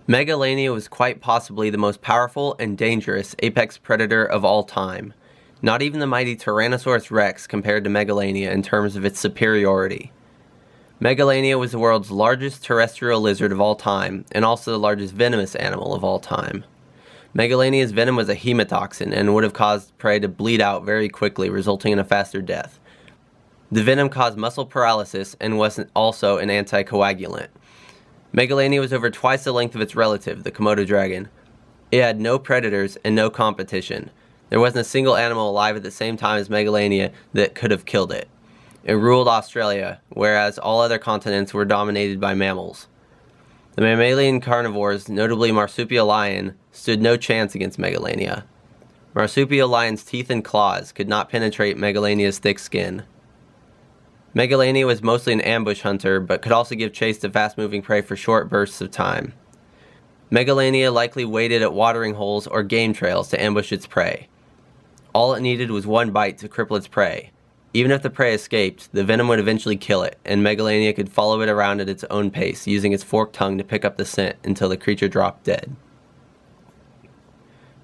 Megalania was quite possibly the most powerful and dangerous apex predator of all time. Not even the mighty Tyrannosaurus rex compared to Megalania in terms of its superiority. Megalania was the world's largest terrestrial lizard of all time, and also the largest venomous animal of all time. Megalania's venom was a hemotoxin and would have caused prey to bleed out very quickly, resulting in a faster death. The venom caused muscle paralysis and was also an anticoagulant. Megalania was over twice the length of its relative, the Komodo dragon. It had no predators and no competition. There wasn't a single animal alive at the same time as Megalania that could have killed it. It ruled Australia, whereas all other continents were dominated by mammals. The mammalian carnivores, notably marsupial lion, stood no chance against Megalania. Marsupial lion's teeth and claws could not penetrate Megalania's thick skin. Megalania was mostly an ambush hunter, but could also give chase to fast-moving prey for short bursts of time. Megalania likely waited at watering holes or game trails to ambush its prey. All it needed was one bite to cripple its prey. Even if the prey escaped, the venom would eventually kill it, and Megalania could follow it around at its own pace, using its forked tongue to pick up the scent until the creature dropped dead.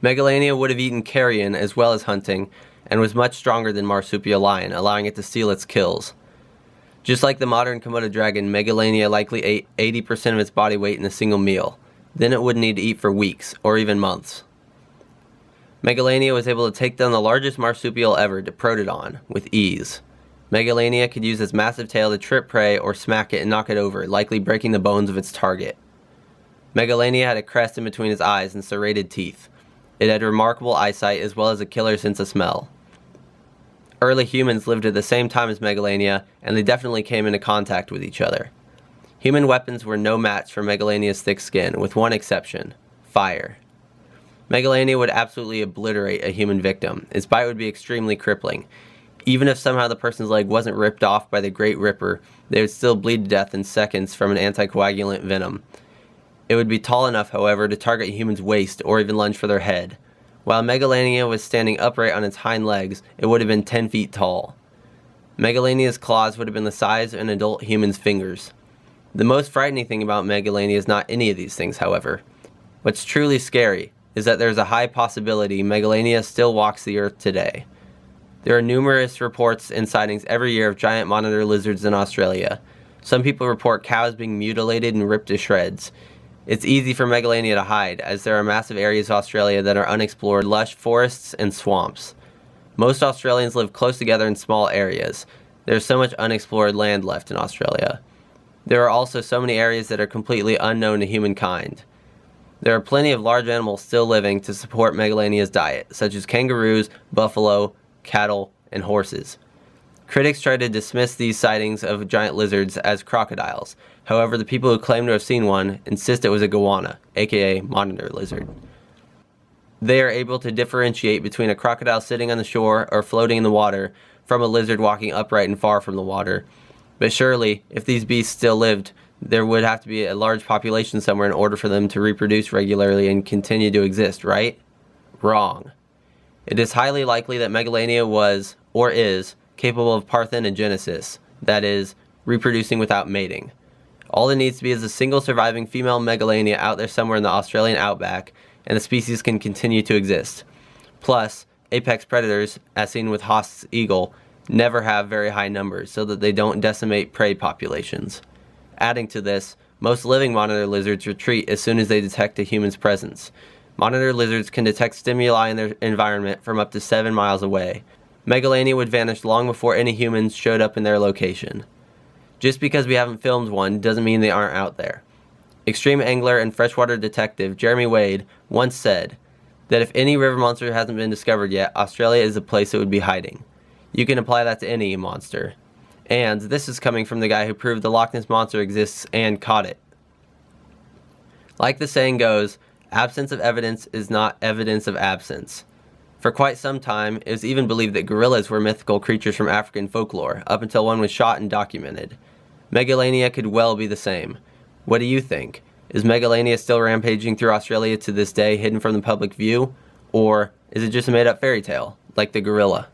Megalania would have eaten carrion as well as hunting, and was much stronger than marsupial lion, allowing it to steal its kills. Just like the modern Komodo dragon, Megalania likely ate 80% of its body weight in a single meal. Then it would need to eat for weeks, or even months. Megalania was able to take down the largest marsupial ever, Diprotodon, with ease. Megalania could use its massive tail to trip prey or smack it and knock it over, likely breaking the bones of its target. Megalania had a crest in between its eyes and serrated teeth. It had remarkable eyesight as well as a killer sense of smell. Early humans lived at the same time as Megalania, and they definitely came into contact with each other. Human weapons were no match for Megalania's thick skin, with one exception: fire. Megalania would absolutely obliterate a human victim. Its bite would be extremely crippling. Even if somehow the person's leg wasn't ripped off by the Great Ripper, they would still bleed to death in seconds from an anticoagulant venom. It would be tall enough, however, to target a human's waist or even lunge for their head. While Megalania was standing upright on its hind legs, it would have been 10 feet tall. Megalania's claws would have been the size of an adult human's fingers. The most frightening thing about Megalania is not any of these things, however. What's truly scary is that there's a high possibility Megalania still walks the earth today. There are numerous reports and sightings every year of giant monitor lizards in Australia. Some people report cows being mutilated and ripped to shreds. It's easy for Megalania to hide, as there are massive areas of Australia that are unexplored, lush forests and swamps. Most Australians live close together in small areas. There's so much unexplored land left in Australia. There are also so many areas that are completely unknown to humankind. There are plenty of large animals still living to support Megalania's diet, such as kangaroos, buffalo, cattle, and horses. Critics try to dismiss these sightings of giant lizards as crocodiles. However, the people who claim to have seen one insist it was a goanna, aka monitor lizard. They are able to differentiate between a crocodile sitting on the shore or floating in the water from a lizard walking upright and far from the water. But surely, if these beasts still lived, there would have to be a large population somewhere in order for them to reproduce regularly and continue to exist, right? Wrong. It is highly likely that Megalania was, or is, capable of parthenogenesis, that is, reproducing without mating. All there needs to be is a single surviving female Megalania out there somewhere in the Australian outback, and the species can continue to exist. Plus, apex predators, as seen with Haast's eagle, never have very high numbers so that they don't decimate prey populations. Adding to this, most living monitor lizards retreat as soon as they detect a human's presence. Monitor lizards can detect stimuli in their environment from up to 7 miles away. Megalania would vanish long before any humans showed up in their location. Just because we haven't filmed one doesn't mean they aren't out there. Extreme angler and freshwater detective Jeremy Wade once said that if any river monster hasn't been discovered yet, Australia is the place it would be hiding. You can apply that to any monster. And this is coming from the guy who proved the Loch Ness Monster exists and caught it. Like the saying goes, absence of evidence is not evidence of absence. For quite some time, it was even believed that gorillas were mythical creatures from African folklore, up until one was shot and documented. Megalania could well be the same. What do you think? Is Megalania still rampaging through Australia to this day, hidden from the public view? Or is it just a made-up fairy tale, like the gorilla?